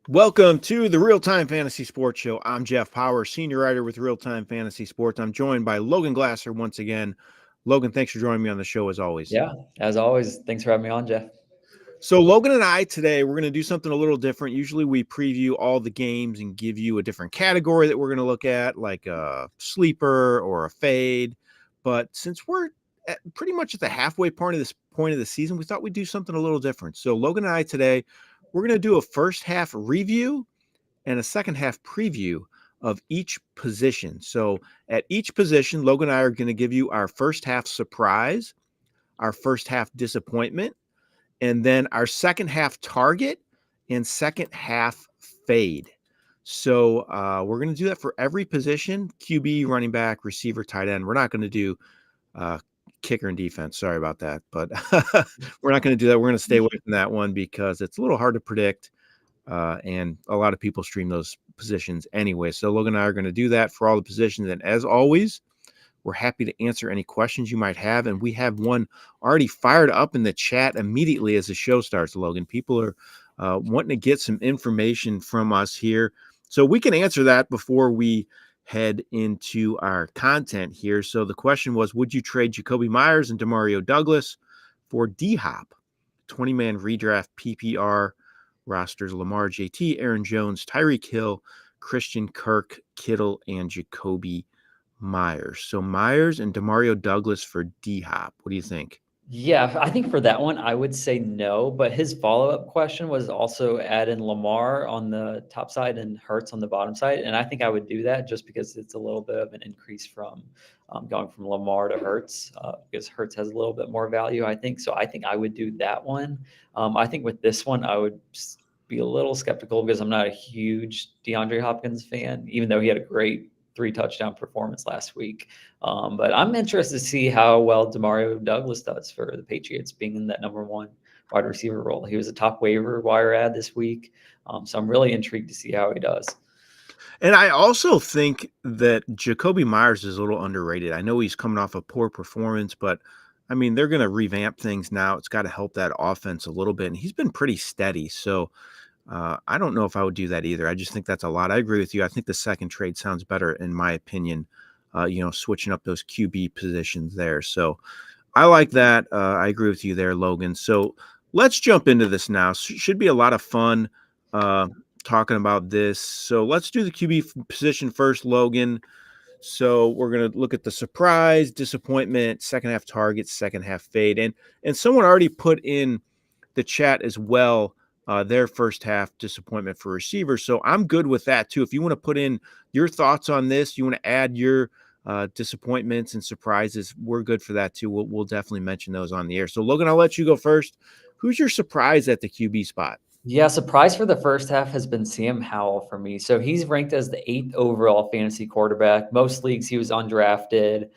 Welcome to the RealTime Fantasy Sports Show. I'm Jeff Power, senior writer with RealTime Fantasy Sports. I'm joined by Logan Glaser once again. Logan, thanks for joining me on the show as always. Yeah, as always, thanks for having me on, Jeff. So Logan and I today, we're going to do something a little different. Usually we preview all the games and give you a different category that we're going to look at, like a sleeper or a fade. But since we're pretty much at the halfway point of the season, we thought we'd do something a little different. So Logan and I today, we're going to do a first half review and a second half preview of each position. So at each position, Logan and I are going to give you our first half surprise, our first half disappointment, and then our second half target and second half fade. So we're going to do that for every position: QB, running back, receiver, tight end. We're not going to do kicker and defense. Sorry about that, but we're not going to do that. We're going to stay away from that one because it's a little hard to predict. And a lot of people stream those positions anyway. So Logan and I are going to do that for all the positions. And as always, we're happy to answer any questions you might have. And we have one already fired up in the chat immediately as the show starts, Logan. People are wanting to get some information from us here. So we can answer that before we head into our content here. So the question was, would you trade Jacoby Myers and Demario Douglas for D-Hop? 20-man redraft PPR rosters: Lamar, JT, Aaron Jones, Tyreek Hill, Christian Kirk, Kittle, and Jacoby Myers. So Myers and Demario Douglas for D-Hop. What do you think? Yeah, I think for that one, I would say no. But his follow-up question was also add in Lamar on the top side and Hurts on the bottom side. And I think I would do that just because it's a little bit of an increase from going from Lamar to Hurts because Hurts has a little bit more value, I think. So I think I would do that one. I think with this one, I would be a little skeptical because I'm not a huge DeAndre Hopkins fan, even though he had a great 3 touchdown performance last week. But I'm interested to see how well Demario Douglas does for the Patriots, being in that number one wide receiver role. He was a top waiver wire ad this week. So I'm really intrigued to see how he does. And I also think that Jacoby Myers is a little underrated. I know he's coming off a poor performance, but I mean, they're going to revamp things now. It's got to help that offense a little bit. And he's been pretty steady. So I don't know if I would do that either. I just think that's a lot. I agree with you. I think the second trade sounds better, in my opinion, switching up those QB positions there. So I like that. I agree with you there, Logan. So let's jump into this now. Should be a lot of fun talking about this. So let's do the QB position first, Logan. So we're going to look at the surprise, disappointment, second half targets, second half fade. And someone already put in the chat as well their first half disappointment for receivers. So I'm good with that too. If you want to put in your thoughts on this, you want to add your disappointments and surprises, we're good for that too. We'll definitely mention those on the air. So Logan, I'll let you go first. Who's your surprise at the QB spot? Yeah, surprise for the first half has been Sam Howell for me. So he's ranked as the 8th overall fantasy quarterback. Most leagues he was undrafted.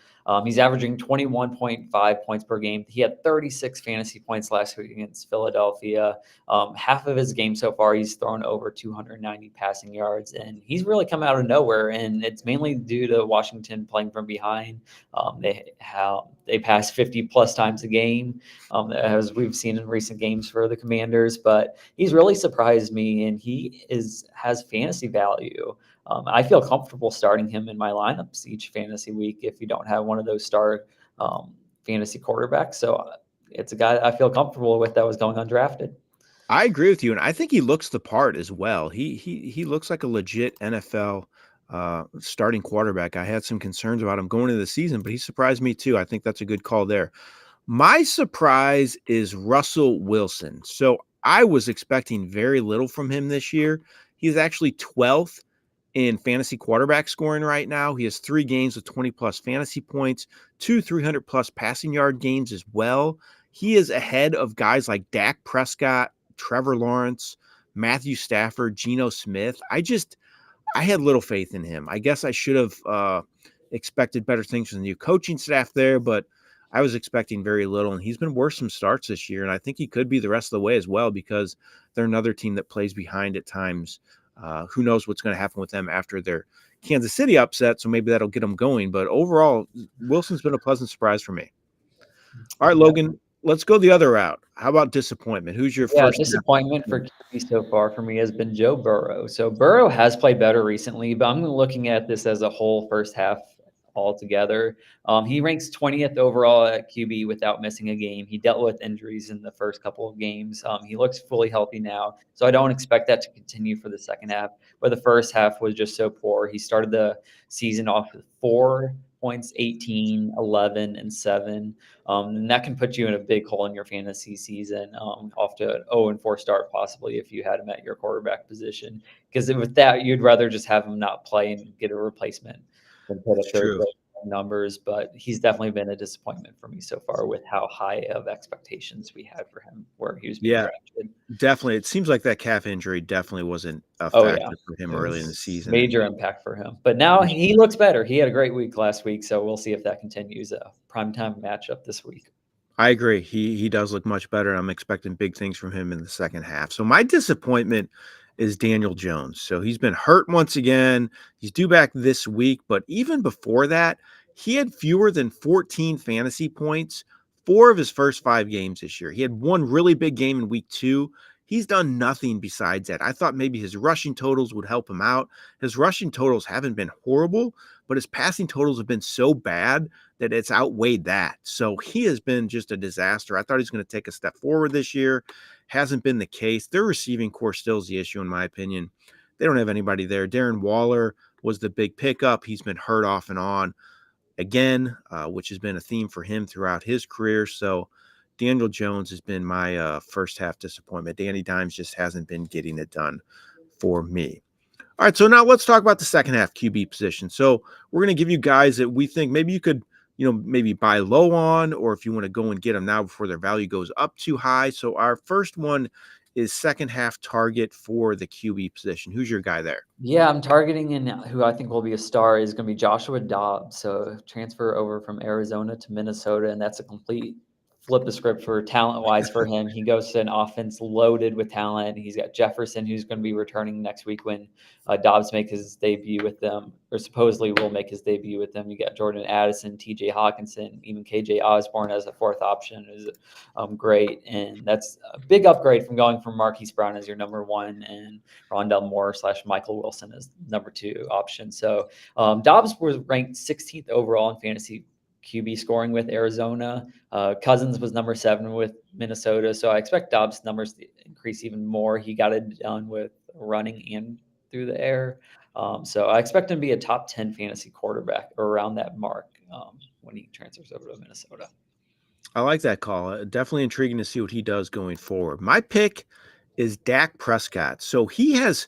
He's averaging 21.5 points per game. He had 36 fantasy points last week against Philadelphia. Half of his game so far, he's thrown over 290 passing yards, and he's really come out of nowhere. And it's mainly due to Washington playing from behind. They pass 50 plus times a game, as we've seen in recent games for the Commanders. But he's really surprised me, and he has fantasy value. I feel comfortable starting him in my lineups each fantasy week if you don't have one of those star fantasy quarterbacks. So it's a guy I feel comfortable with that was going undrafted. I agree with you, and I think he looks the part as well. He looks like a legit NFL starting quarterback. I had some concerns about him going into the season, but he surprised me too. I think that's a good call there. My surprise is Russell Wilson. So I was expecting very little from him this year. He's actually 12th in fantasy quarterback scoring right now. He has 3 games with 20 plus fantasy points, 2 300 plus passing yard games as well. He is ahead of guys like Dak Prescott, Trevor Lawrence, Matthew Stafford, Geno Smith. I had little faith in him. I guess I should have expected better things from the new coaching staff there, but I was expecting very little, and he's been worse some starts this year, and I think he could be the rest of the way as well because they're another team that plays behind at times. Who knows what's going to happen with them after their Kansas City upset, so maybe that'll get them going. But overall, Wilson's been a pleasant surprise for me. All right, Logan, let's go the other route. How about disappointment? Who's your Yeah, first half disappointment for disappointment? QB so far for me has been Joe Burrow. So Burrow has played better recently, but I'm looking at this as a whole first half altogether. He ranks 20th overall at QB without missing a game. He dealt with injuries in the first couple of games. He looks fully healthy now, so I don't expect that to continue for the second half. But the first half was just so poor. He started the season off with 4 points, 18, 11, and 7. And that can put you in a big hole in your fantasy season, off to an 0-4 start, possibly, if you had him at your quarterback position. Because with that, you'd rather just have him not play and get a replacement than put It's up those true. numbers. But he's definitely been a disappointment for me so far with how high of expectations we had for him where he was being Yeah, drafted. definitely. It seems like that calf injury definitely wasn't a Oh, yeah. factor for him It early in the was season, and major impact for him. But now he looks better. He had a great week last week, so we'll see if that continues. A primetime matchup this week. I agree. He does look much better. I'm expecting big things from him in the second half. So my disappointment is Daniel Jones. So he's been hurt once again. He's due back this week, but even before that, he had fewer than 14 fantasy points 4 of his first 5 games this year. He had one really big game in week 2. He's done nothing besides that. I thought maybe his rushing totals would help him out. His rushing totals haven't been horrible, but his passing totals have been so bad that it's outweighed that. So he has been just a disaster. I thought he was going to take a step forward this year. Hasn't been the case. Their receiving core still is the issue, in my opinion. They don't have anybody there. Darren Waller was the big pickup. He's been hurt off and on again, which has been a theme for him throughout his career. So Daniel Jones has been my first half disappointment. Danny Dimes just hasn't been getting it done for me. All right, so now let's talk about the second half QB position. So we're going to give you guys that we think maybe you could, maybe buy low on, or if you want to go and get them now before their value goes up too high. So our first one is second half target for the QB position. Who's your guy there? Yeah, I'm targeting and who I think will be a star is going to be Joshua Dobbs. So transfer over from Arizona to Minnesota, and that's a complete flip the script for talent wise for him. He goes to an offense loaded with talent. He's got Jefferson, who's going to be returning next week when Dobbs make his debut with them, or supposedly will make his debut with them. You got Jordan Addison, T.J. Hawkinson, even K.J. Osborne as a fourth option is great, and that's a big upgrade from going from Marquise Brown as your number one and Rondell Moore / Michael Wilson as number 2 option. So Dobbs was ranked 16th overall in fantasy QB scoring with Arizona. Cousins was number 7 with Minnesota. So I expect Dobbs' numbers to increase even more. He got it done with running and through the air. So I expect him to be a top 10 fantasy quarterback or around that mark when he transfers over to Minnesota. I like that call. Definitely intriguing to see what he does going forward. My pick is Dak Prescott. So he has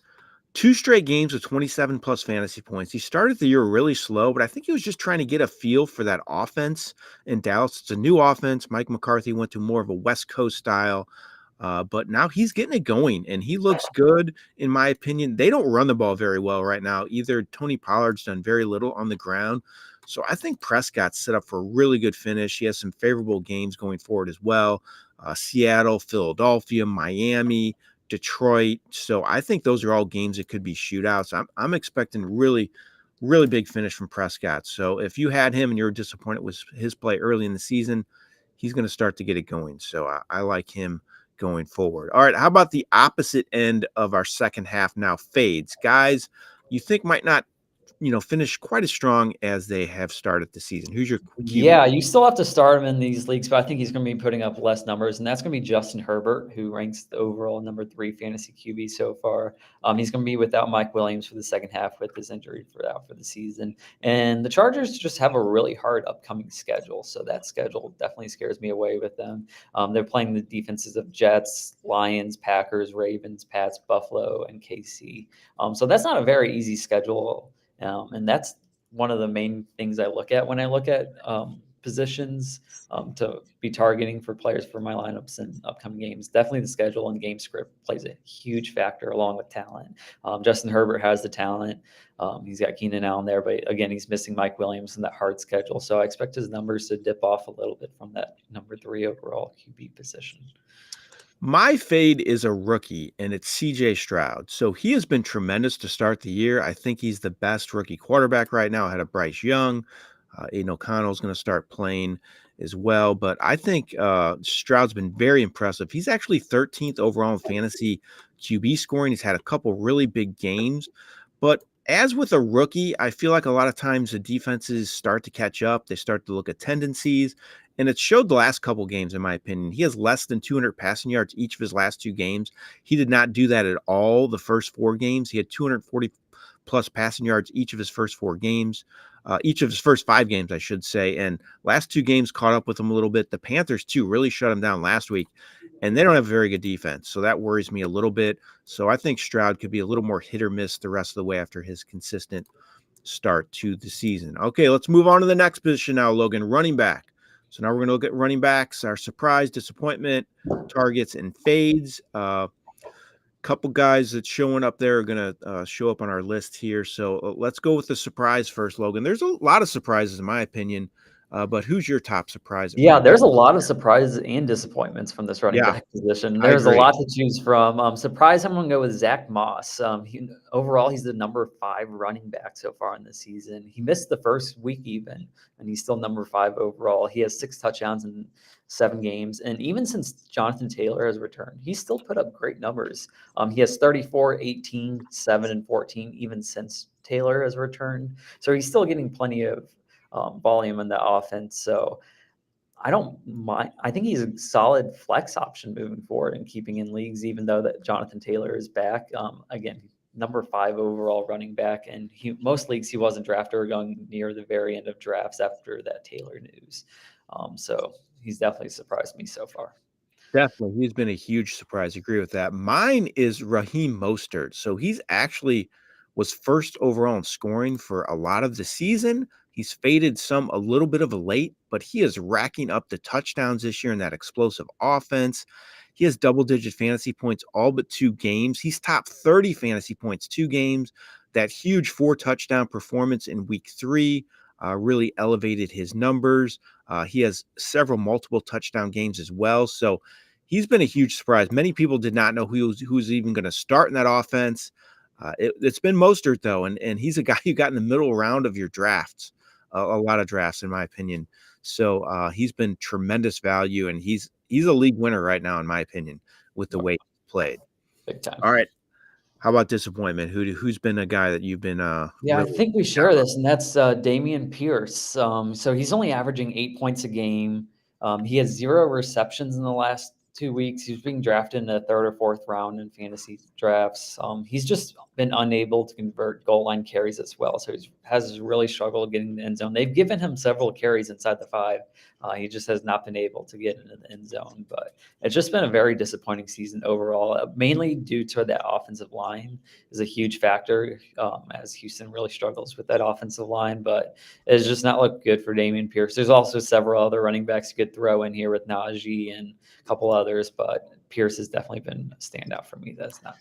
2 straight games with 27 plus fantasy points. He started the year really slow, but I think he was just trying to get a feel for that offense in Dallas. It's a new offense. Mike McCarthy went to more of a West Coast style, but now he's getting it going, and he looks good, in my opinion. They don't run the ball very well right now either. Tony Pollard's done very little on the ground. So I think Prescott's set up for a really good finish. He has some favorable games going forward as well. Seattle, Philadelphia, Miami, Detroit. So I think those are all games that could be shootouts. I'm expecting really, really big finish from Prescott. So if you had him and you're disappointed with his play early in the season, he's going to start to get it going. So I like him going forward. All right, how about the opposite end of our second half now? Fades. Guys you think might not, finish quite as strong as they have started the season. Who's your QB? Yeah, you still have to start him in these leagues, but I think he's going to be putting up less numbers, and that's going to be Justin Herbert, who ranks the overall number 3 fantasy QB so far. He's going to be without Mike Williams for the second half with his injury out for the season. And the Chargers just have a really hard upcoming schedule, so that schedule definitely scares me away with them. They're playing the defenses of Jets, Lions, Packers, Ravens, Pats, Buffalo, and KC. So that's not a very easy schedule, and that's one of the main things I look at when I look at positions to be targeting for players for my lineups and upcoming games. Definitely the schedule and game script plays a huge factor along with talent. Justin Herbert has the talent. He's got Keenan Allen there, but again, he's missing Mike Williams in that hard schedule. So I expect his numbers to dip off a little bit from that number 3 overall QB position. My fade is a rookie, and it's CJ Stroud. So he has been tremendous to start the year. I think he's the best rookie quarterback right now ahead of Bryce Young. Aiden O'Connell is going to start playing. as well. But I think Stroud's been very impressive. He's actually 13th overall in fantasy QB scoring. He's had a couple really big games, but as with a rookie, I feel like a lot of times the defenses start to catch up. They start to look at tendencies, and it showed the last couple games, in my opinion. He has less than 200 passing yards each of his last 2 games. He did not do that at all the first 4 games. He had 240 plus passing yards each of his first 4 games, each of his first 5 games, I should say. And last 2 games caught up with him a little bit. The Panthers, too, really shut him down last week, and they don't have a very good defense. So that worries me a little bit. So I think Stroud could be a little more hit or miss the rest of the way after his consistent start to the season. Okay, let's move on to the next position now, Logan, running back. So now we're going to look at running backs, our surprise, disappointment, targets, and fades. Couple guys that's showing up there are going to show up on our list here. So let's go with the surprise first, Logan. There's a lot of surprises, in my opinion. But who's your top surprise? Yeah, there's a lot of surprises and disappointments from this running back position. There's a lot to choose from. Surprise, I'm going to go with Zach Moss. Overall, he's the number 5 running back so far in the season. He missed the first week even, and he's still number 5 overall. He has 6 touchdowns in 7 games. And even since Jonathan Taylor has returned, he's still put up great numbers. He has 34, 18, 7, and 14 even since Taylor has returned. So he's still getting plenty of volume in the offense. So I don't mind. I think he's a solid flex option moving forward and keeping in leagues, even though that Jonathan Taylor is back. Again, number 5 overall running back, and most leagues he wasn't drafted or going near the very end of drafts after that Taylor news. So he's definitely surprised me so far. Definitely. He's been a huge surprise. Agree with that. Mine is Raheem Mostert. So he's actually was first overall in scoring for a lot of the season. He's faded some a little bit of a late, but he is racking up the touchdowns this year in that explosive offense. He has double-digit fantasy points all but 2 games. He's top 30 fantasy points 2 games. That huge 4-touchdown performance in week 3 really elevated his numbers. He has several multiple touchdown games as well. So he's been a huge surprise. Many people did not know who's even going to start in that offense. It's been Mostert, though, and he's a guy you got in the middle round of your drafts, a lot of drafts, in my opinion. So he's been tremendous value, and he's a league winner right now, in my opinion, with the way he played. Big time. All right. How about disappointment? Who's been a guy that you've been Yeah, I think we share this, and that's Dameon Pierce. So he's only averaging 8 points a game. He has 0 receptions in the last 2 weeks. He's being drafted in the 3rd or 4th round in fantasy drafts. He's just been unable to convert goal line carries as well. So he has really struggled getting in the end zone. They've given him several carries inside the 5. He just has not been able to get into the end zone. But it's just been a very disappointing season overall, mainly due to that offensive line is a huge factor as Houston really struggles with that offensive line. But it's just not looked good for Dameon Pierce. There's also several other running backs you could throw in here with Najee and a couple others, but Pierce has definitely been a standout for me. That's not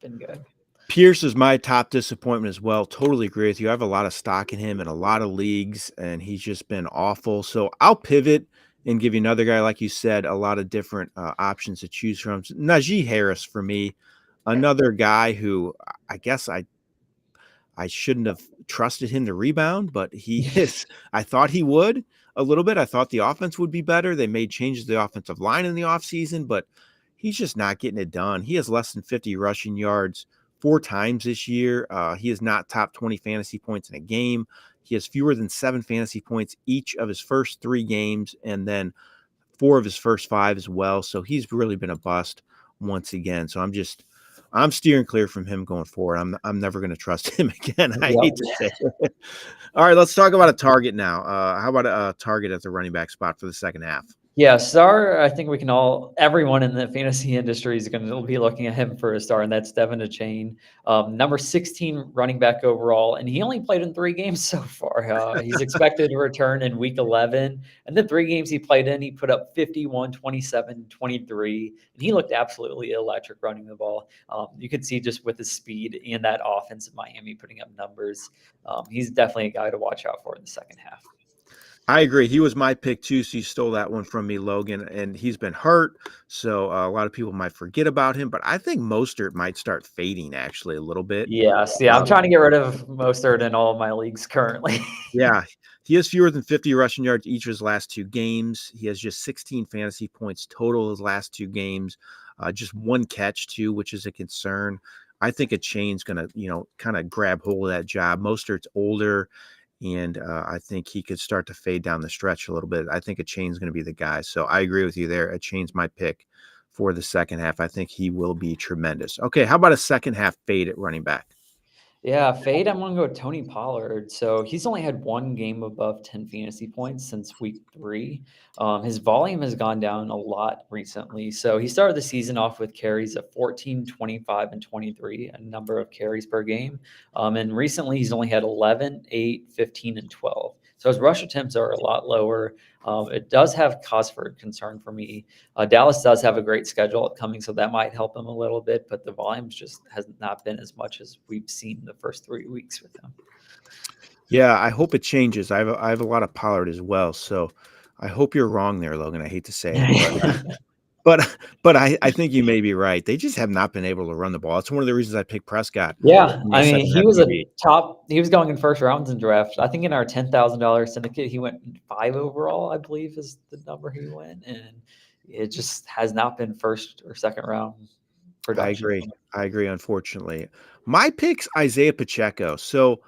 been good. Pierce is my top disappointment as well. Totally agree with you. I have a lot of stock in him in a lot of leagues, and he's just been awful. So I'll pivot and give you another guy, like you said, a lot of different options to choose from. Najee Harris for me, another guy who I guess I shouldn't have trusted him to rebound, but he is. I thought he would a little bit. I thought the offense would be better. They made changes to the offensive line in the offseason, but he's just not getting it done. He has less than 50 rushing yards 4 times this year. He is not top 20 fantasy points in a game. He has fewer than 7 fantasy points each of his first 3 games, and then 4 of his first 5 as well. So he's really been a bust once again. So I'm steering clear from him going forward. I'm never going to trust him again. I hate to say it. All right, let's talk about a target now. How about a target at the running back spot for the second half? Yeah, star, I think everyone in the fantasy industry is going to be looking at him for a star, and that's Devin Achane, number 16 running back overall, and he only played in 3 games so far. He's expected to return in week 11, and the 3 games he played in, he put up 51, 27, 23, and he looked absolutely electric running the ball. You could see just with his speed and that offense of Miami putting up numbers. He's definitely a guy to watch out for in the second half. I agree. He was my pick too, so you stole that one from me, Logan, and he's been hurt, so a lot of people might forget about him, but I think Mostert might start fading actually a little bit. Yes, yeah, I'm trying to get rid of Mostert in all of my leagues currently. Yeah, He has fewer than 50 rushing yards each of his last 2 games. He has just 16 fantasy points total his last 2 games. Just 1 catch too, which is a concern. I think a chain's going to, kind of grab hold of that job. Mostert's older, and I think he could start to fade down the stretch a little bit. I think a chain's going to be the guy. So I agree with you there. A chain's my pick for the second half. I think he will be tremendous. Okay, how about a second half fade at running back? Yeah, fade, I'm going to go with Tony Pollard. So he's only had 1 game above 10 fantasy points since week 3. His volume has gone down a lot recently. So he started the season off with carries of 14, 25, and 23, a number of carries per game. And recently he's only had 11, 8, 15, and 12. So his rush attempts are a lot lower. It does have cause for concern for me. Dallas does have a great schedule upcoming, so that might help him a little bit, but the volumes just has not been as much as we've seen the first 3 weeks with him. Yeah, I hope it changes. I have a lot of Pollard as well, so I hope you're wrong there, Logan. I hate to say it, but I think you may be right. They just have not been able to run the ball. It's one of the reasons I picked Prescott. Yeah, in my I mean, second he half was QB. he was going in first rounds in draft. I think in our $10,000 syndicate, he went 5 overall, I believe is the number he went, and it just has not been first or second round production. I agree, unfortunately. My pick's Isaiah Pacheco. So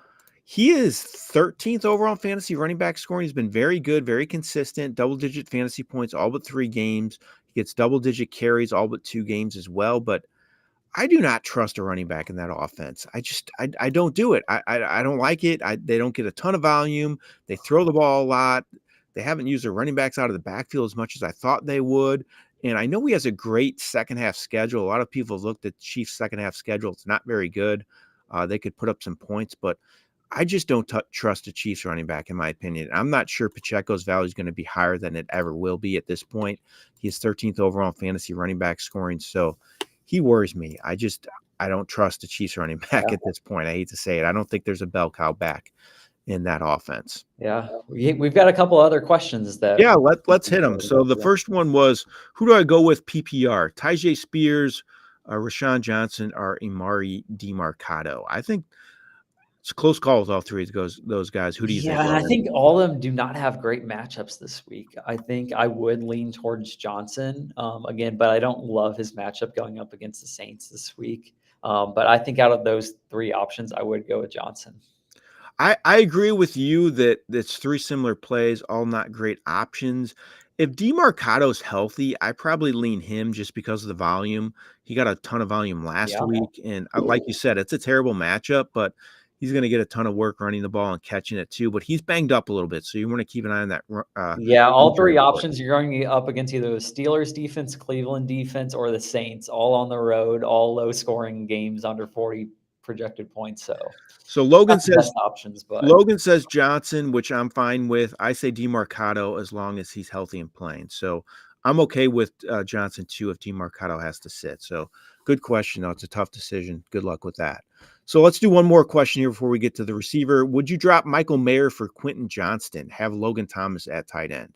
he is 13th overall in fantasy running back scoring. He's been very good, very consistent, double-digit fantasy points all but 3 games. He gets double-digit carries all but 2 games as well. But I do not trust a running back in that offense. I don't do it. I don't like it. They don't get a ton of volume. They throw the ball a lot. They haven't used their running backs out of the backfield as much as I thought they would. And I know he has a great second half schedule. A lot of people have looked at Chiefs' second half schedule. It's not very good. They could put up some points, but I just don't trust a Chiefs running back, in my opinion. I'm not sure Pacheco's value is going to be higher than it ever will be at this point. He is 13th overall in fantasy running back scoring, so he worries me. I don't trust the Chiefs running back at this point. I hate to say it. I don't think there's a bell cow back in that offense. Yeah, we've got a couple other questions that. Yeah, let's hit them. So the first one was, who do I go with PPR? Tyjae Spears, Rashawn Johnson, or Imari DeMarcado? I think it's a close call with all 3 of those guys. Who do you think? Yeah, I think all of them do not have great matchups this week. I think I would lean towards Johnson again, but I don't love his matchup going up against the Saints this week. But I think out of those 3 options, I would go with Johnson. I agree with you that it's 3 similar plays, all not great options. If DeMarcado's healthy, I probably lean him just because of the volume. He got a ton of volume last week, and like you said, it's a terrible matchup, but he's going to get a ton of work running the ball and catching it too. But he's banged up a little bit, so you want to keep an eye on that. All 3 options you're going up against either the Steelers defense, Cleveland defense, or the Saints, all on the road, all low-scoring games under 40 projected points. So Logan says options, but Logan says Johnson, which I'm fine with. I say DeMarcado as long as he's healthy and playing. So I'm okay with Johnson too if DeMarcado has to sit. So good question, though. It's a tough decision. Good luck with that. So let's do one more question here before we get to the receiver. Would you drop Michael Mayer for Quentin Johnston? Have Logan Thomas at tight end?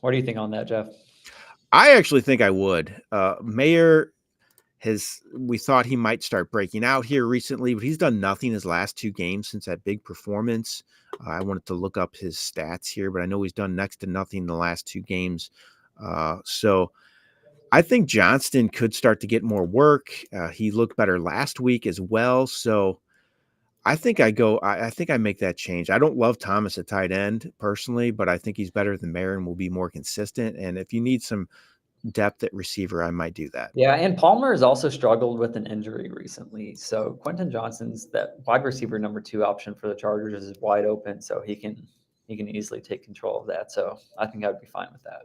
What do you think on that, Jeff? I actually think I would. Mayer we thought he might start breaking out here recently, but he's done nothing his last 2 games since that big performance. I wanted to look up his stats here, but I know he's done next to nothing in the last 2 games. So I think Johnston could start to get more work. He looked better last week as well. So I think I think I make that change. I don't love Thomas at tight end personally, but I think he's better than Mayer and will be more consistent. And if you need some depth at receiver, I might do that. Yeah, and Palmer has also struggled with an injury recently. So Quentin Johnston's that wide receiver number 2 option for the Chargers is wide open, so he can easily take control of that. So I think I would be fine with that.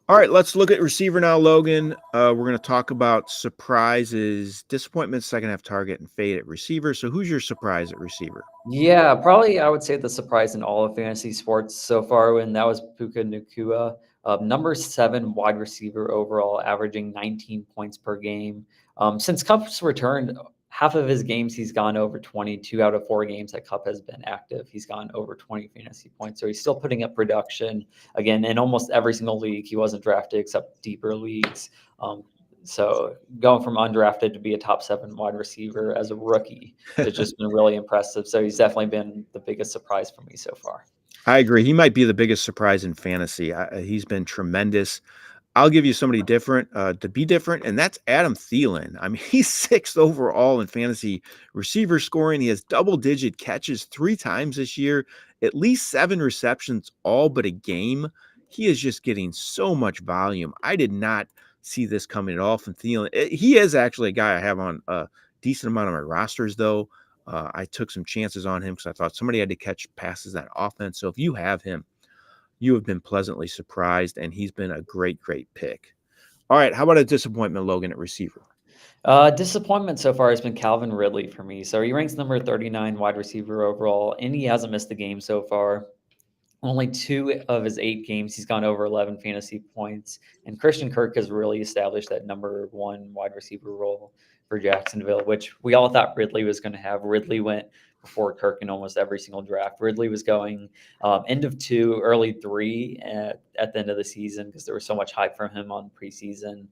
All right, let's look at receiver now, Logan. We're going to talk about surprises, disappointments, second half target, and fade at receiver. So who's your surprise at receiver? Yeah, probably I would say the surprise in all of fantasy sports so far, and that was Puka Nacua. Number 7 wide receiver overall, averaging 19 points per game. Since Cup's returned, half of his games he's gone over 20. 2 out of 4 games that Cup has been active, he's gone over 20 fantasy points. So he's still putting up production. Again, in almost every single league, he wasn't drafted except deeper leagues. So going from undrafted to be a top 7 wide receiver as a rookie has just been really impressive. So he's definitely been the biggest surprise for me so far. I agree. He might be the biggest surprise in fantasy. He's been tremendous. I'll give you somebody different to be different, and that's Adam Thielen. I mean, he's sixth overall in fantasy receiver scoring. He has double-digit catches 3 times this year, at least 7 receptions, all but a game. He is just getting so much volume. I did not see this coming at all from Thielen. He is actually a guy I have on a decent amount of my rosters, though. I took some chances on him because I thought somebody had to catch passes in that offense. So if you have him, you have been pleasantly surprised, and he's been a great, great pick. All right, how about a disappointment, Logan, at receiver? Disappointment so far has been Calvin Ridley for me. So he ranks number 39 wide receiver overall, and he hasn't missed a game so far. Only 2 of his 8 games, he's gone over 11 fantasy points. And Christian Kirk has really established that number 1 wide receiver role for Jacksonville, which we all thought Ridley was going to have. Ridley went before Kirk in almost every single draft. Ridley was going end of 2, early 3 at the end of the season because there was so much hype from him on preseason.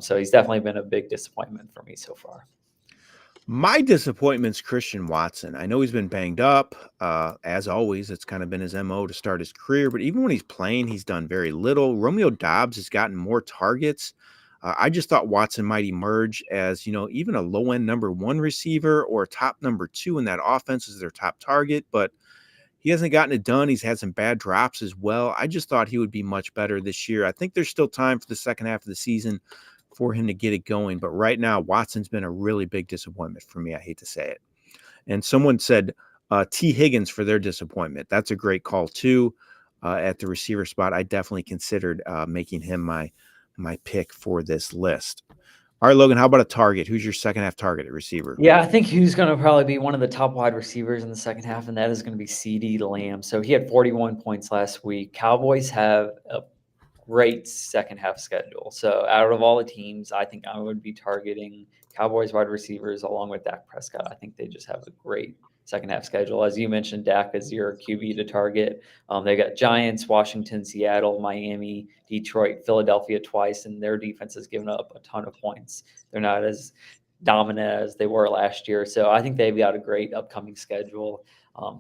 So he's definitely been a big disappointment for me so far. My disappointment's Christian Watson. I know he's been banged up. As always, it's kind of been his MO to start his career, but even when he's playing, he's done very little. Romeo Doubs has gotten more targets. I just thought Watson might emerge as, even a low-end number 1 receiver or top number 2 in that offense as their top target, but he hasn't gotten it done. He's had some bad drops as well. I just thought he would be much better this year. I think there's still time for the second half of the season for him to get it going. But right now, Watson's been a really big disappointment for me. I hate to say it. And someone said T. Higgins for their disappointment. That's a great call too. At the receiver spot, I definitely considered making him my pick for this list. All right, Logan, how about a target? Who's your second half target at receiver? Yeah, I think who's going to probably be one of the top wide receivers in the second half, and that is going to be CeeDee Lamb. So he had 41 points last week. Cowboys have a great second half schedule. So out of all the teams, I think I would be targeting Cowboys wide receivers along with Dak Prescott. I think they just have a great second half schedule. As you mentioned, Dak is your QB to target. They got Giants, Washington, Seattle, Miami, Detroit, Philadelphia twice, and their defense has given up a ton of points. They're not as dominant as they were last year. So I think they've got a great upcoming schedule.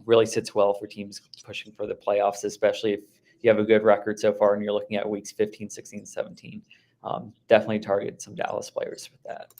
Really sits well for teams pushing for the playoffs, especially if you have a good record so far and you're looking at weeks 15, 16, 17. Definitely target some Dallas players with that.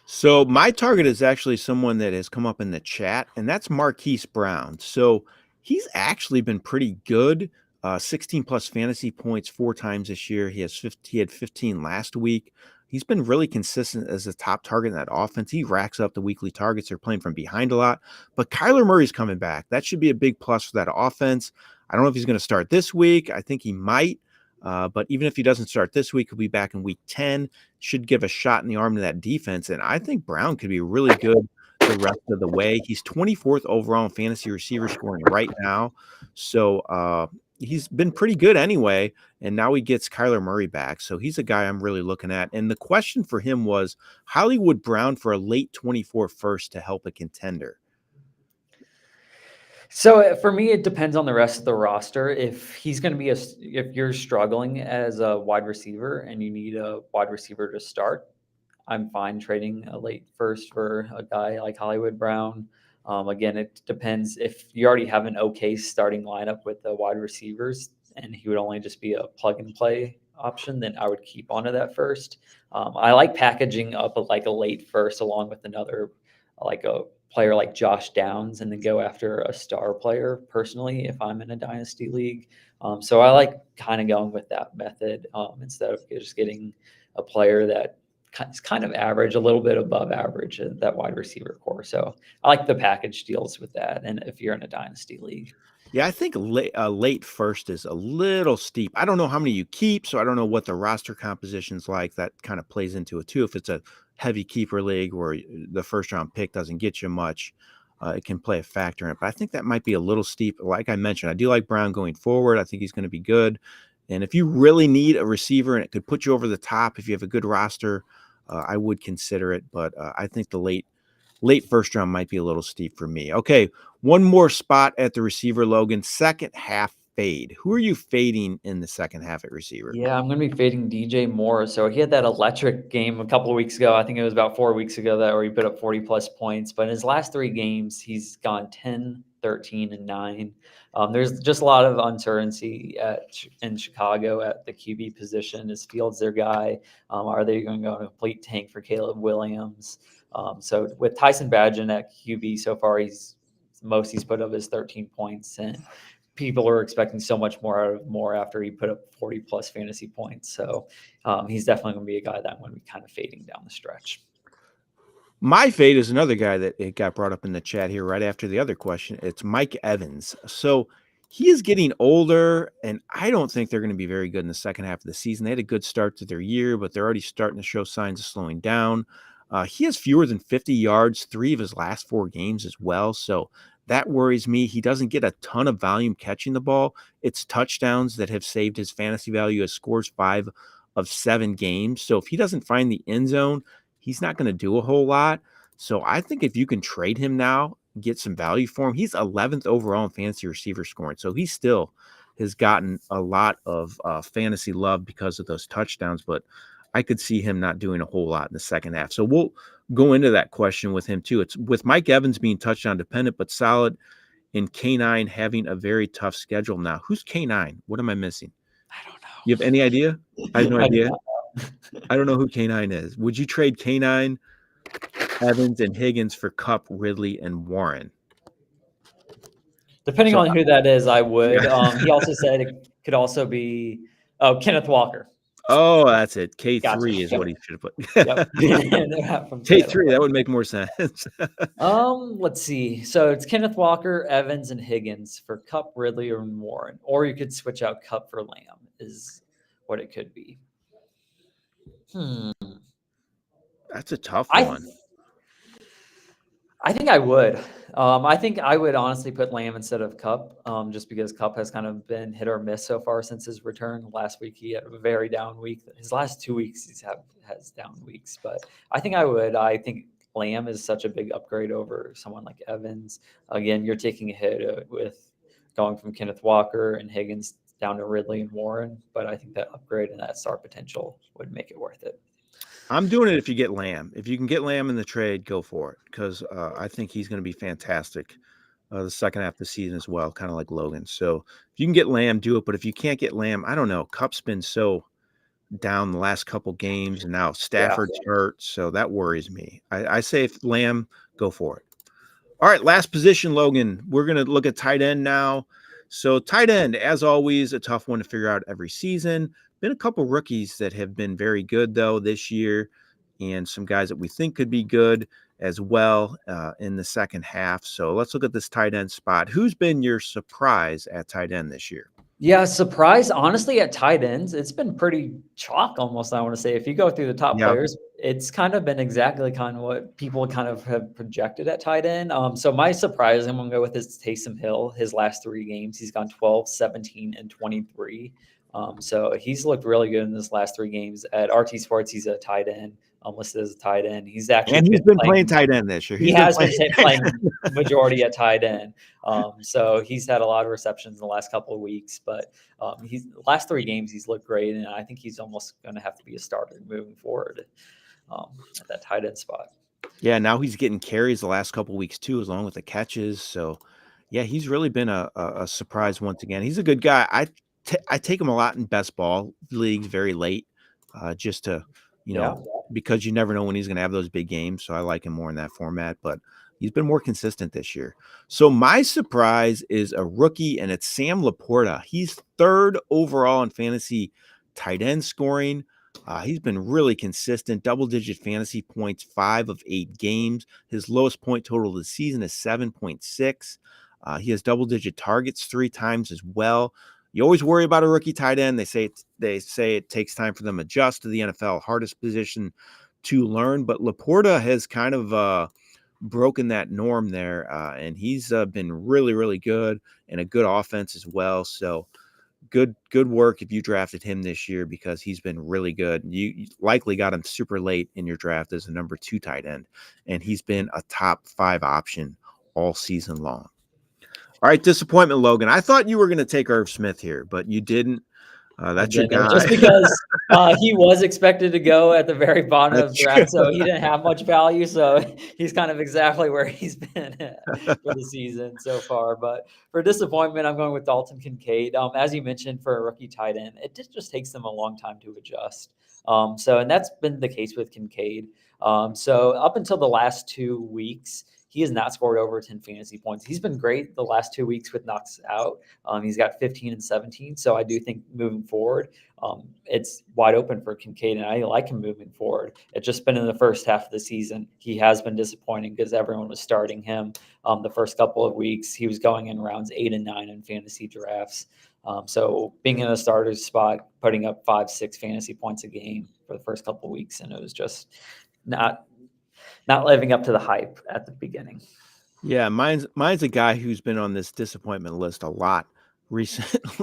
So my target is actually someone that has come up in the chat, and that's Marquise Brown. So he's actually been pretty good. 16 plus fantasy points 4 times this year. He had 15 last week. He's been really consistent as a top target in that offense. He racks up the weekly targets. They're playing from behind a lot. But Kyler Murray's coming back. That should be a big plus for that offense. I don't know if he's going to start this week. I think he might. But even if he doesn't start this week, he'll be back in week 10. Should give a shot in the arm to that defense. And I think Brown could be really good the rest of the way. He's 24th overall in fantasy receiver scoring right now. So he's been pretty good anyway. And now he gets Kyler Murray back. So he's a guy I'm really looking at. And the question for him was Hollywood Brown for a late 24 first to help a contender. So for me, it depends on the rest of the roster. If he's going to be if you're struggling as a wide receiver and you need a wide receiver to start, I'm fine trading a late first for a guy like Hollywood Brown. Again, it depends if you already have an okay starting lineup with the wide receivers and he would only just be a plug and play option, then I would keep onto that first. I like packaging up like a late first along with another, like a player like Josh Downs, and then go after a star player personally if I'm in a dynasty league. So I like kind of going with that method instead of just getting a player that is kind of average, a little bit above average at that wide receiver core. So I like the package deals with that. And if you're in a dynasty league. Yeah, I think late first is a little steep. I don't know how many you keep, so I don't know what the roster composition's like. That kind of plays into it too. If it's a heavy keeper league where the first round pick doesn't get you much, it can play a factor in it. But I think that might be a little steep. Like I mentioned, I do like Brown going forward. I think he's going to be good. And if you really need a receiver and it could put you over the top, if you have a good roster, I would consider it. But I think the late first round might be a little steep for me. Okay, one more spot at the receiver, Logan. Second half fade. Who are you fading in the second half at receiver? Yeah, I'm going to be fading DJ Moore. So he had that electric game a couple of weeks ago. I think it was about 4 weeks ago that where he put up 40+ points. But in his last 3 games, he's gone 10, 13, and 9. There's just a lot of uncertainty in Chicago at the QB position. Is Fields their guy? Are they going to go in a complete tank for Caleb Williams? So with Tyson Bagent at QB so far, he's put up is 13 points, and people are expecting so much more out of Moore after he put up 40+ fantasy points. So he's definitely going to be a guy that I'm going to be kind of fading down the stretch. My fade is another guy that it got brought up in the chat here right after the other question. It's Mike Evans. So he is getting older, and I don't think they're going to be very good in the second half of the season. They had a good start to their year, but they're already starting to show signs of slowing down. He has fewer than 50 yards 3 of his last 4 games as well. So that worries me. He doesn't get a ton of volume catching the ball. It's touchdowns that have saved his fantasy value as scores 5 of 7 games. So if he doesn't find the end zone, he's not going to do a whole lot. So I think if you can trade him now, get some value for him, he's 11th overall in fantasy receiver scoring. So he still has gotten a lot of fantasy love because of those touchdowns, but I could see him not doing a whole lot in the second half. So we'll go into that question with him too. It's with Mike Evans being touchdown dependent, but solid, and K9 having a very tough schedule now. Who's K9? What am I missing? I don't know. You have any idea? I have no idea. don't I don't know who K9 is. Would you trade K9, Evans, and Higgins for Kupp, Ridley, and Warren? Depending on who that is, I would. He also said it could also be Kenneth Walker. Oh, that's it. K3 Gotcha. is what he should have put. Yep. K3, that would make more sense. Let's see. So it's Kenneth Walker, Evans, and Higgins for Kupp, Ridley, or Warren. Or you could switch out Kupp for Lamb is what it could be. That's a tough one. I think I would. I think I would honestly put Lamb instead of Kupp, just because Kupp has kind of been hit or miss so far since his return. Last week he had a very down week. His last 2 weeks has down weeks, but I think I would. I think Lamb is such a big upgrade over someone like Evans. Again, you're taking a hit with going from Kenneth Walker and Higgins down to Ridley and Warren, but I think that upgrade and that star potential would make it worth it. I'm doing it if you get Lamb. If you can get Lamb in the trade, go for it, because I think he's going to be fantastic the second half of the season as well, kind of like Logan. So if you can get Lamb, do it. But if you can't get Lamb, I don't know. Kupp's been so down the last couple games, and now Stafford's hurt, so that worries me. I say if Lamb, go for it. All right, last position, Logan. We're going to look at tight end now. So tight end, as always, a tough one to figure out every season. Been a couple rookies that have been very good, though, this year, and some guys that we think could be good as well in the second half. So let's look at this tight end spot. Who's been your surprise at tight end this year? Yeah, surprise, honestly, at tight ends, it's been pretty chalk almost, I want to say. If you go through the top players, it's kind of been exactly kind of what people kind of have projected at tight end. So my surprise, I'm going to go with is Taysom Hill. His last 3 games, he's gone 12, 17, and 23. So he's looked really good in his last 3 games. At RT Sports, he's a tight end, listed as a tight end. He's actually been playing tight end this year. He has been playing majority at tight end. So he's had a lot of receptions in the last couple of weeks, but he's last 3 games he's looked great, and I think he's almost going to have to be a starter moving forward at that tight end spot. Yeah, now he's getting carries the last couple of weeks too, along with the catches. So yeah, he's really been a surprise once again. He's a good guy. I take him a lot in best ball leagues very late, just to, because you never know when he's going to have those big games. So I like him more in that format, but he's been more consistent this year. So my surprise is a rookie, and it's Sam Laporta. He's 3rd overall in fantasy tight end scoring. He's been really consistent, double-digit fantasy points, 5 of 8 games. His lowest point total of the season is 7.6. He has double-digit targets 3 times as well. You always worry about a rookie tight end. They say it takes time for them to adjust to the NFL, hardest position to learn. But Laporta has kind of broken that norm there, and he's been really, really good, and a good offense as well. So good work if you drafted him this year, because he's been really good. You likely got him super late in your draft as a number 2 tight end, and he's been a top 5 option all season long. All right, disappointment, Logan. I thought you were going to take Irv Smith here, but you didn't. That's your guy. Just because he was expected to go at the very bottom of the draft, so he didn't have much value. So he's kind of exactly where he's been for the season so far. But for disappointment, I'm going with Dalton Kincaid. As you mentioned, for a rookie tight end, it just takes them a long time to adjust. And that's been the case with Kincaid. So up until the last 2 weeks, he has not scored over 10 fantasy points. He's been great the last 2 weeks with knocks out. He's got 15 and 17. So I do think moving forward, it's wide open for Kincaid, and I like him moving forward. It's just been in the first half of the season. He has been disappointing because everyone was starting him the first couple of weeks. He was going in rounds 8 and 9 in fantasy drafts. So being in a starter's spot, putting up 5-6 fantasy points a game for the first couple of weeks, and it was just not living up to the hype at the beginning. Yeah, mine's a guy who's been on this disappointment list a lot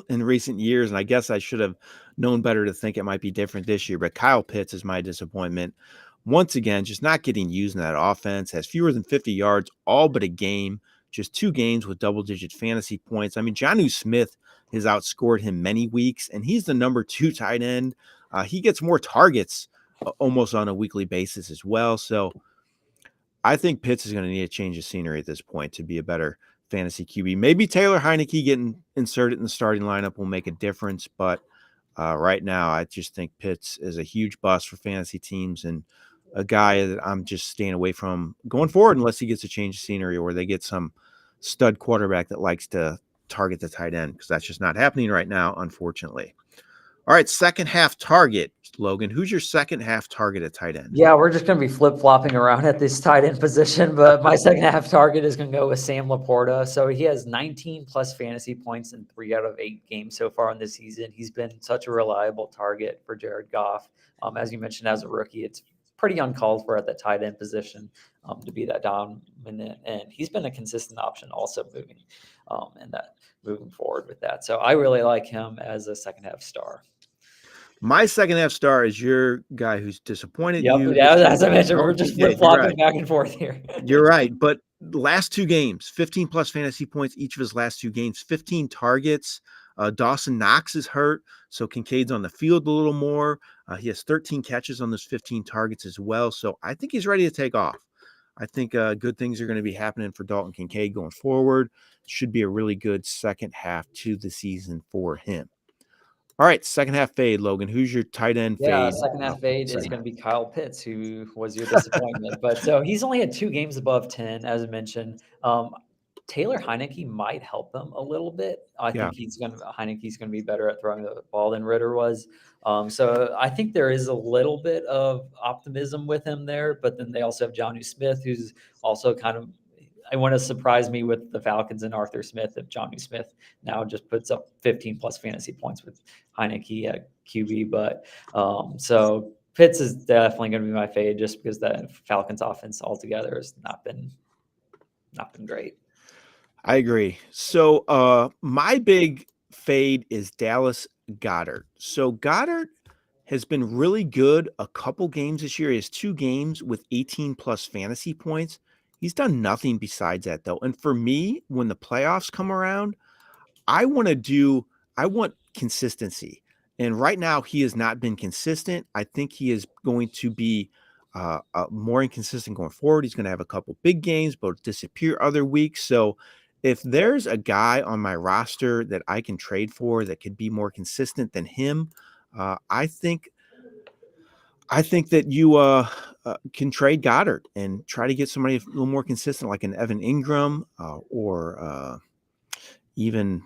in recent years, and I guess I should have known better to think it might be different this year. But Kyle Pitts is my disappointment. Once again, just not getting used in that offense. Has fewer than 50 yards, all but a game. Just 2 games with double-digit fantasy points. I mean, Jonnu Smith has outscored him many weeks, and he's the number 2 tight end. He gets more targets almost on a weekly basis as well. So I think Pitts is going to need a change of scenery at this point to be a better fantasy QB. Maybe Taylor Heineke getting inserted in the starting lineup will make a difference, but right now I just think Pitts is a huge bust for fantasy teams and a guy that I'm just staying away from going forward unless he gets a change of scenery or they get some stud quarterback that likes to target the tight end, because that's just not happening right now, unfortunately. All right, second half target, Logan. Who's your second half target at tight end? Yeah, we're just going to be flip-flopping around at this tight end position, but my second half target is going to go with Sam Laporta. So he has 19-plus fantasy points in 3 out of 8 games so far in this season. He's been such a reliable target for Jared Goff. As you mentioned, as a rookie, it's pretty uncalled for at the tight end position to be that dominant, and he's been a consistent option also moving forward with that. So I really like him as a second half star. My second half star is your guy who's disappointed you. Yeah, as I mentioned, we're just flip-flopping back and forth here. You're right. But last 2 games, 15-plus fantasy points each of his last 2 games, 15 targets. Dawson Knox is hurt, so Kincaid's on the field a little more. He has 13 catches on those 15 targets as well. So I think he's ready to take off. I think good things are going to be happening for Dalton Kincaid going forward. Should be a really good second half to the season for him. All right, second half fade, Logan. Who's your tight end fade? Yeah, second half fade is going to be Kyle Pitts, who was your disappointment. But so he's only had 2 games above 10, as I mentioned. Taylor Heineke might help them a little bit. I think Heineke's going to be better at throwing the ball than Ritter was. So I think there is a little bit of optimism with him there. But then they also have Jonnu Smith, who's also kind of – I want to surprise me with the Falcons and Arthur Smith if Jonnu Smith now just puts up 15-plus fantasy points with Heineke at QB. But so Pitts is definitely going to be my fade just because the Falcons offense altogether has not been great. I agree. So my big fade is Dallas Goedert. So Goedert has been really good a couple games this year. He has 2 games with 18-plus fantasy points. He's done nothing besides that, though. And for me, when the playoffs come around, I want consistency. And right now, he has not been consistent. I think he is going to be more inconsistent going forward. He's going to have a couple big games, but disappear other weeks. So if there's a guy on my roster that I can trade for that could be more consistent than him, I think that you can trade Goddard and try to get somebody a little more consistent, like an Evan Ingram or even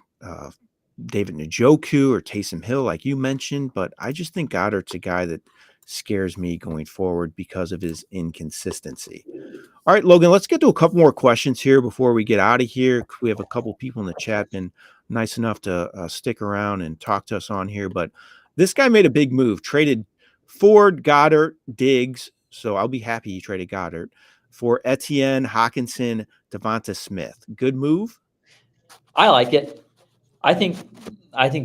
David Njoku or Taysom Hill, like you mentioned. But I just think Goddard's a guy that scares me going forward because of his inconsistency. All right, Logan, let's get to a couple more questions here before we get out of here. We have a couple people in the chat been nice enough to stick around and talk to us on here. But this guy made a big move, traded Ford, Goddard, Diggs. So I'll be happy he traded Goddard for Etienne, Hawkinson, Devonta Smith. Good move. I like it. I think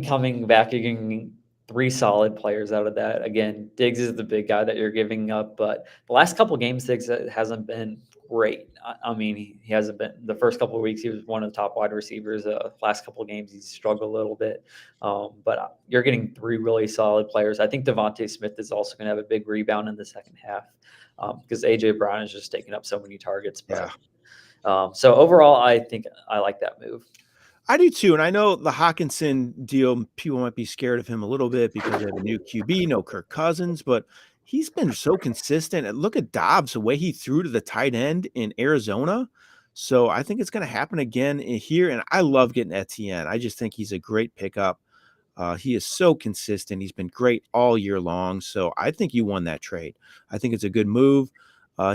coming back, you're getting 3 solid players out of that. Again, Diggs is the big guy that you're giving up, but the last couple of games, Diggs hasn't been great. I mean, he hasn't been the first couple of weeks. He was one of the top wide receivers. Last couple of games, he's struggled a little bit. But you're getting three really solid players. I think Devontae Smith is also going to have a big rebound in the second half because AJ Brown is just taking up so many targets. But so overall, I think I like that move. I do too. And I know the Hawkinson deal, people might be scared of him a little bit because they have a new QB, no Kirk Cousins, but he's been so consistent. And look at Dobbs, the way he threw to the tight end in Arizona. So I think it's going to happen again here. And I love getting Etienne. I just think he's a great pickup. He is so consistent. He's been great all year long. So I think you won that trade. I think it's a good move.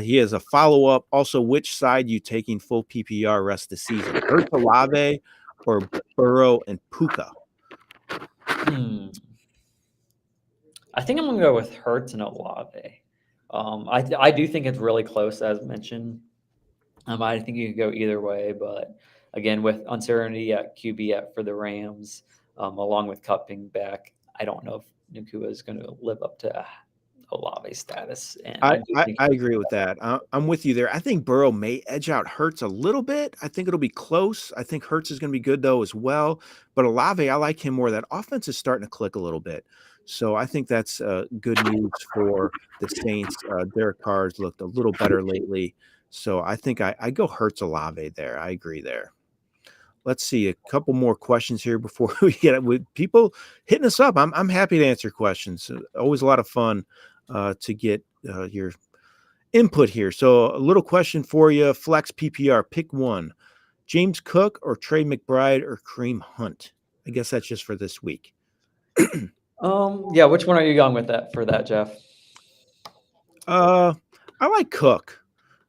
He has a follow-up. Also, which side you taking full PPR rest of the season? Hurts Olave or Burrow and Puka? I think I'm going to go with Hurts and Olave. I do think it's really close, as mentioned. I think you could go either way, but again, with uncertainty at QB for the Rams, along with Kupp being back, I don't know if Nakua is going to live up to Olave's status. And I agree with that. I'm with you there. I think Burrow may edge out Hurts a little bit. I think it'll be close. I think Hurts is going to be good, though, as well. But Olave, I like him more. That offense is starting to click a little bit. So I think that's good news for the Saints. Derek Carr's looked a little better lately. So I think I go Hurts Olave there. I agree there. Let's see a couple more questions here before we get it. With people hitting us up, I'm happy to answer questions. Always a lot of fun to get your input here. So a little question for you. Flex PPR, pick one. James Cook or Trey McBride or Kareem Hunt? I guess that's just for this week. Yeah, which one are you going with for that, Jeff? I like Cook.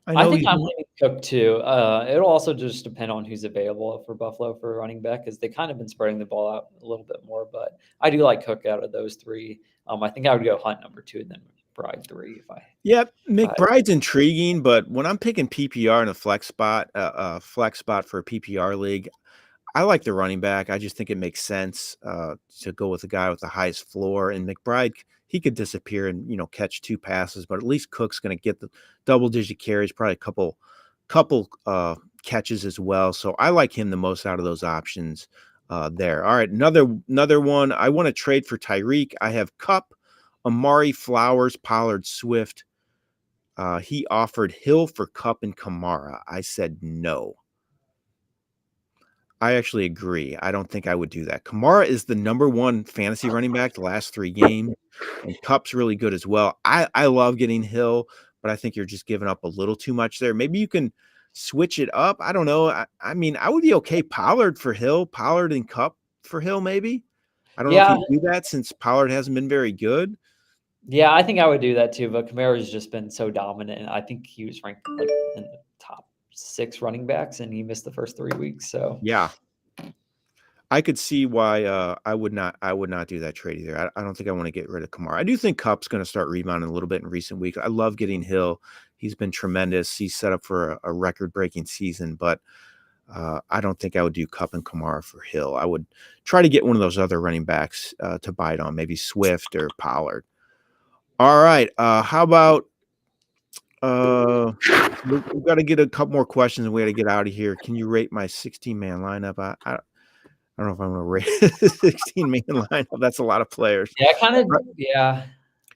I think I'm leaning Cook too. It'll also just depend on who's available for Buffalo for running back, because they kind of been spreading the ball out a little bit more. But I do like Cook out of those three. I think I would go Hunt number 2 and then McBride 3 if I. Yep, McBride's intriguing, but when I'm picking PPR in a flex spot for a PPR league, I like the running back. I just think it makes sense to go with the guy with the highest floor. And McBride, he could disappear and catch 2 passes, but at least Cook's going to get the double-digit carries, probably a couple catches as well. So I like him the most out of those options there. All right, another one. I want to trade for Tyreek. I have Kupp, Amari, Flowers, Pollard, Swift. He offered Hill for Kupp and Kamara. I said no. I actually agree. I don't think I would do that. Kamara is the number 1 fantasy running back the last 3 games, and Kupp's really good as well. I love getting Hill, but I think you're just giving up a little too much there. Maybe you can switch it up. I don't know. I mean, I would be okay Pollard for Hill, Pollard and Kupp for Hill maybe. I don't know if you do that since Pollard hasn't been very good. Yeah, I think I would do that too, but Kamara's just been so dominant, and I think he was ranked like in the top 6 running backs, and he missed the first 3 weeks. So yeah, I could see why I would not do that trade either. I don't think I want to get rid of Kamara. I do think Kupp's going to start rebounding a little bit in recent weeks. I love getting Hill. He's been tremendous. He's set up for a record-breaking season, but I don't think I would do Kupp and Kamara for Hill. I would try to get one of those other running backs to bite on, maybe Swift or Pollard. All right. How about we've got to get a couple more questions and we got to get out of here. Can you rate my 16-man lineup? I don't know if I'm going to rate 16-man lineup. That's a lot of players. Yeah, kind of. Yeah.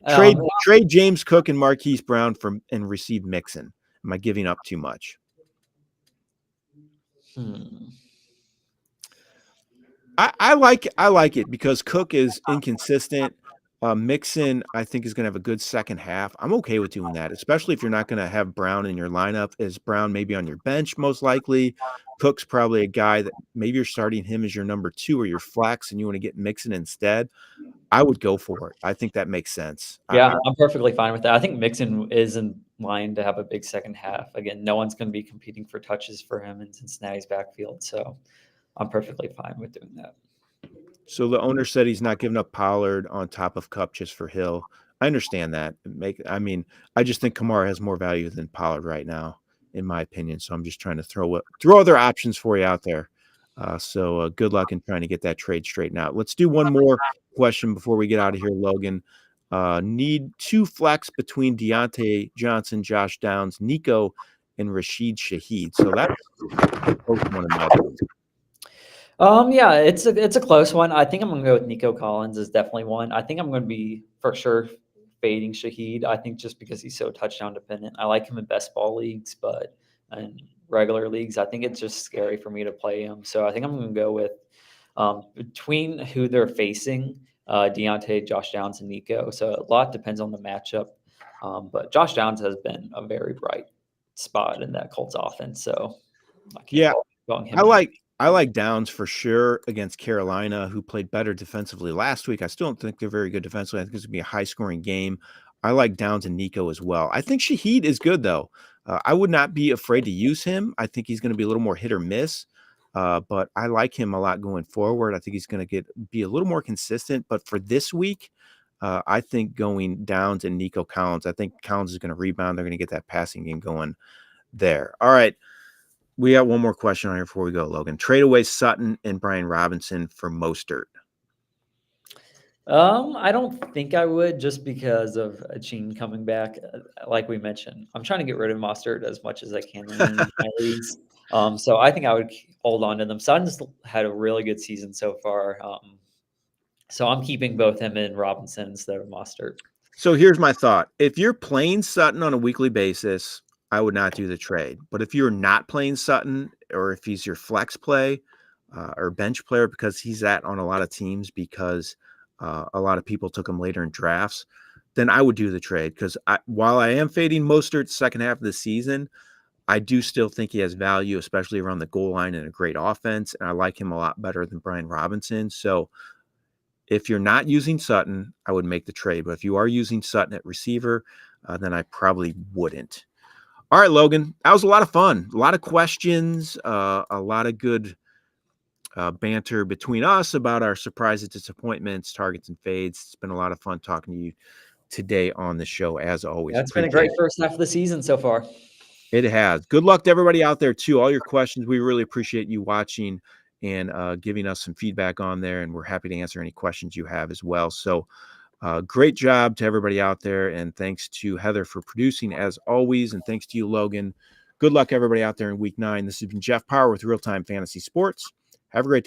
Trade James Cook and Marquise Brown and receive Mixon. Am I giving up too much? I like it because Cook is inconsistent. Mixon, I think, is going to have a good second half. I'm okay with doing that, especially if you're not going to have Brown in your lineup. Is Brown maybe on your bench most likely? Cook's probably a guy that maybe you're starting him as your number 2 or your flex, and you want to get Mixon instead. I would go for it. I think that makes sense. Yeah, I'm perfectly fine with that. I think Mixon is in line to have a big second half. Again, no one's going to be competing for touches for him in Cincinnati's backfield, so I'm perfectly fine with doing that. So the owner said he's not giving up Pollard on top of Kupp just for Hill. I understand that. I just think Kamara has more value than Pollard right now, in my opinion. So I'm just trying to throw other options for you out there. So good luck in trying to get that trade straightened out. Let's do one more question before we get out of here, Logan. Need 2 flex between Deontay Johnson, Josh Downs, Nico, and Rashid Shaheed. So that's a close one in my view. Yeah, it's a close one. I think I'm gonna go with Nico Collins is definitely one. I think I'm gonna be for sure fading Shaheed. I think just because he's so touchdown dependent. I like him in best ball leagues, but in regular leagues, I think it's just scary for me to play him. So I think I'm gonna go with between who they're facing, Deontay, Josh Downs, and Nico. So a lot depends on the matchup. But Josh Downs has been a very bright spot in that Colts offense. So I can't Yeah, fault calling him. I like Downs for sure against Carolina, who played better defensively last week. I still don't think they're very good defensively. I think it's going to be a high-scoring game. I like Downs and Nico as well. I think Shaheed is good, though. I would not be afraid to use him. I think he's going to be a little more hit or miss, but I like him a lot going forward. I think he's going to be a little more consistent. But for this week, I think going Downs and Nico Collins, I think Collins is going to rebound. They're going to get that passing game going there. All right. We got one more question on here before we go, Logan. Trade away Sutton and Brian Robinson for Mostert. I don't think I would just because of Gene coming back. Like we mentioned, I'm trying to get rid of Mostert as much as I can in my leagues. So I think I would hold on to them. Sutton's had a really good season so far. So I'm keeping both him and Robinson instead of Mostert. So here's my thought. If you're playing Sutton on a weekly basis, I would not do the trade. But if you're not playing Sutton, or if he's your flex play or bench player, because he's on a lot of teams because a lot of people took him later in drafts, then I would do the trade. Because while I am fading Mostert second half of the season, I do still think he has value, especially around the goal line and a great offense. And I like him a lot better than Brian Robinson. So if you're not using Sutton, I would make the trade. But if you are using Sutton at receiver, then I probably wouldn't. All right, Logan, that was a lot of fun. A lot of questions, a lot of good banter between us about our surprises, disappointments, targets, and fades. It's been a lot of fun talking to you today on the show, as always. That's been a great first half of the season so far. It has. Good luck to everybody out there, too. All your questions, we really appreciate you watching and giving us some feedback on there, and we're happy to answer any questions you have as well. So great job to everybody out there, and thanks to Heather for producing as always, and thanks to you, Logan. Good luck everybody out there in week 9. This has been Jeff Paur with RealTime Fantasy Sports. Have a great day.